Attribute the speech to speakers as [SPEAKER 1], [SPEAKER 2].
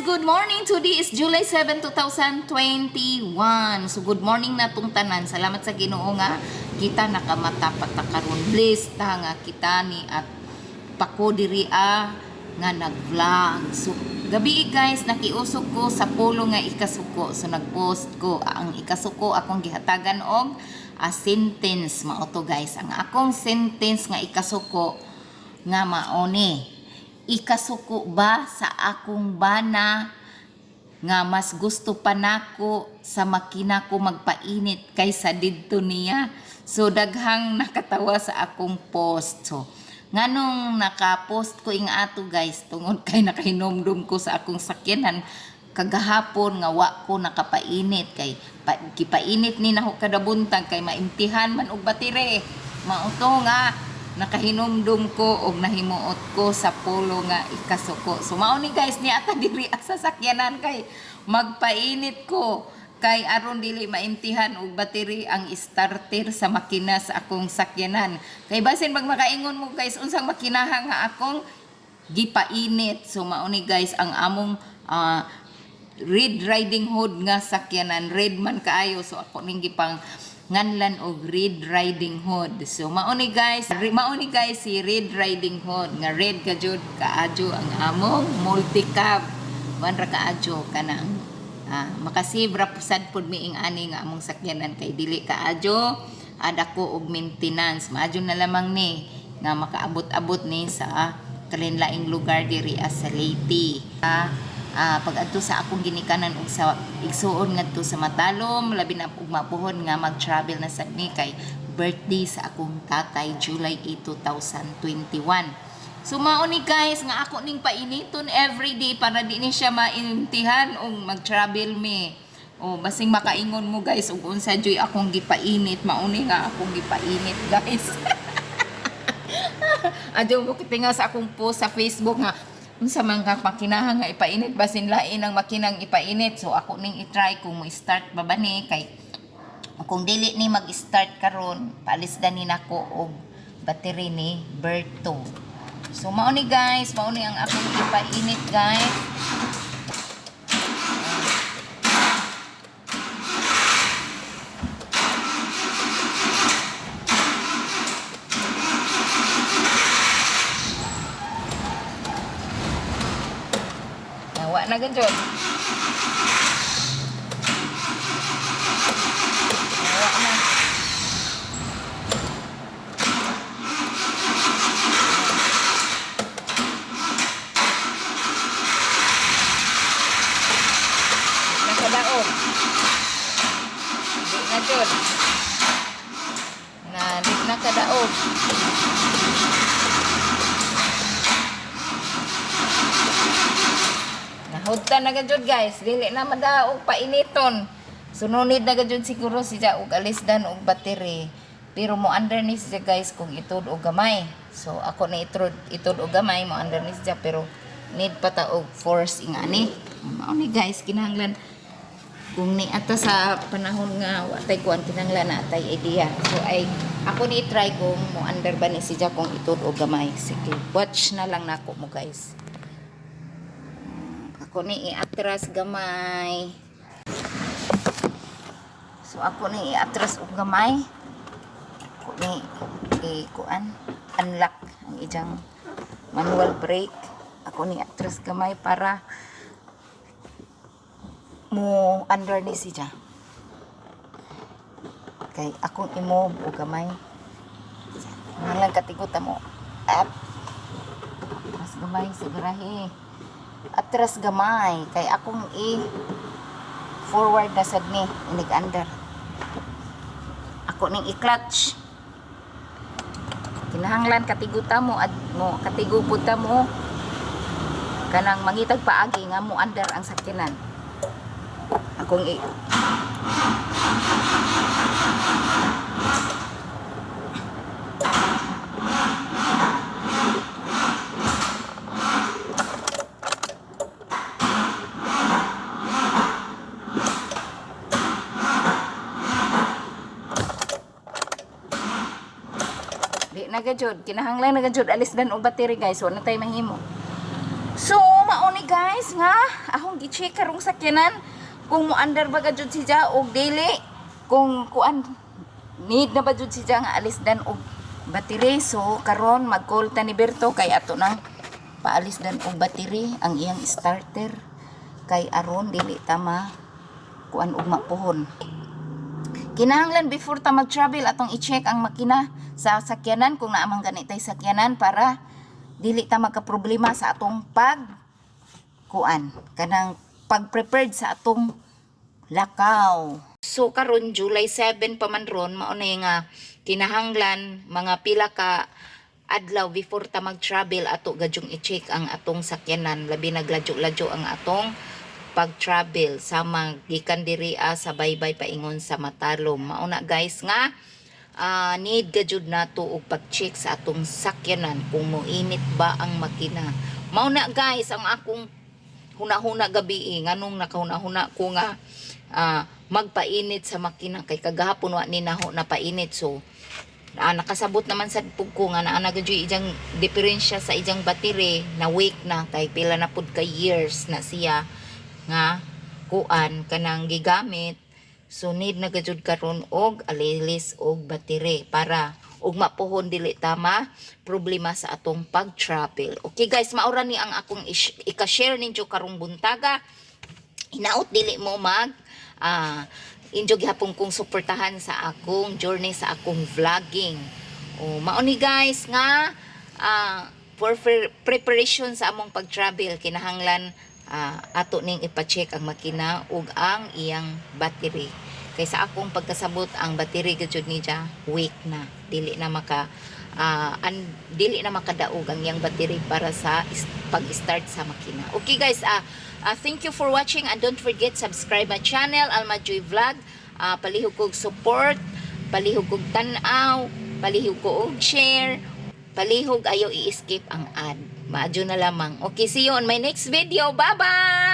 [SPEAKER 1] good morning. Today is July 7, 2021. So good morning na tong tanan. Salamat sa Ginoo nga kita nakamatapat ta karon. Blessed ta nga kita ni at pako diri nga nag-vlog. So gabi guys, nakiusog ko sa polo nga ikasuko. So nag-post ko ang ikasuko akong gihatagan og sentence mao to guys. Ang akong sentence nga ikasuko nga maoni. Ikasuko ba sa akong bana nga mas gusto pa nako sa makina ko magpainit kaysa didto niya. So daghang nakatawa sa akong post. So nganong naka-post ko ing ato guys tungod kay nakahinomdom ko sa akong sakyanan kagahapon nga wa ko nakapainit kay gipainit ni nako kada buntag kay maintihan man og batire. Mao to nga nakahinomdom ko og nahimuot ko sa polo nga ikasuko. So mao ni guys ni ata diri sa sakyanan kay magpainit ko kay aron dili maintihan og battery ang starter sa makina sa akong sakyanan. Kay basin pag makaingon mo guys unsang makinaha nga akong gipainit. So mao ni guys ang among Red Riding Hood nga sakyanan. Red man kaayo so ako ning gipang nganlan og Red Riding Hood. So mao ni guys si Red Riding Hood nga red ka jud kaadyo ang among multi-cab. Wan ra kaadyo kanang makasibra pusad pud miing ani nga among sakyanan kay dili kaadyo adako og maintenance. Maadyo na lamang ni nga makaabot-abot ni sa kalinlaing lugar diri sa Leyte. Pag adto sa akong ginikanan og sa igsuon ngadto sa Matalom, labi na ug mapuhon nga mag-travel na sad ni kay birthday sa akong tatay July 8, 2021. So mao ni guys nga ako ning painiton everyday para di ni siya maintihan og mag-travel me. O basing makaingon mo guys ug unsa joy akong gipainit, mao ni nga akong gipainit guys. Adyo mo kitinga sa akong post sa Facebook nga unsa man ka makinaha nga ipainit basin lain ang makinang ipainit. So ako ning i-try kung mo start ba bani kay kung dili ni mag-start karon paalisdan ni nako og battery ni Berto. So mao ni guys, mao ni ang akong ipainit guys. Nawa na ganjod. Nawa na. Nakadaog. Di na jod. Di na kadaog. Hudta na gajud guys, dili na madaog painiton. Sununid na gajud siguro siya og alisdan og battery. Pero mo under ni siya guys kung itud og gamay. So ako na itud og gamay mo under ni siya pero need pa ta og force ingani. Mao ni guys kinahanglan kung ni ata sa panahon nga watay kuan kinahanglan na atay idea. So ay ako ni try kung mo under ba ni siya kung itud og gamay. Sige, watch na lang nako mo guys. Ako ni i-atras gamay. So ako ni i-atras og gamay. Ako ni i-kuan unlock ang ijang manual brake. Ako ni atras gamay para mo under ni siya. Kay akong i-move og gamay. Nalang katiguta mo. Up. Atras gamay sa garahe. Atras gamay kay akong forward na sad ni inig under. Ako ning i-clutch. Kinahanglan katiguta mo at mo katiguputa mo kanang mangitag paagi nga mo under ang sakyanan. Akong nagajud kinahanglan nagajud alisdan og battery guys, wala tay mahimo. So mao ni guys nga akong gi-check karong sakyanan kung mo under ba jud siya og dili, kung kuan need na ba jud siya nga alis dan og battery. So karon mag-call ta ni Berto kay ato nang paalis dan og battery ang iyang starter kay aron dili ta ma kuan og mapuhon. Kinahanglan before ta mag-travel atong i-check ang makina sa sakyanan kung naamang ganitay sakyanan para dili ta magka-problema sa atong kuan kanang pag-prepared sa atong lakaw. So karon July 7 pa man ron, mao na nga kinahanglan mga pila ka adlaw before ta mag-travel ato gadyong i-check ang atong sakyanan, labi nagladyo-ladyo ang atong pag-travel sama gikan diri sa baybay paingon sa Matalom. Mao na guys nga need gadyod nato og pag-check sa atong sakyanan kung moinit ba ang makina. Mao na guys ang akong huna-huna gabi nganong nakahuna-huna ko nga magpainit sa makina kay kagahapon wa ni naho napainit. So nakasabot naman sa pugko nga naa nagyoy ijang diferensya sa ijang battery na weak na kay pila na pud ka years na siya nga kuan kanang gigamit. So need na gajud karon og alilis og battery para og mapuhon dili tama problema sa atong pag-travel. Okay guys, maura ni ang akong ika-share ninyo karong buntaga. Hinaot dili mo mag injo gihapon kong suportahan sa akong journey sa akong vlogging. O mao ni guys nga for preparation sa among pag-travel kinahanglan ato ning ipa-check ang makina ug ang iyang battery. Kaysa akong pagkasabot ang battery gud niya weak na, dili na makadaog ang iyang battery para sa pag-start sa makina. Okay guys, thank you for watching and don't forget subscribe my channel Alma Joy Vlog. Palihog kog support, palihog kog tan-aw, palihog ko og share, palihog ayaw i-skip ang ad. Maadyo na lamang. Okay, see you on my next video. Bye-bye!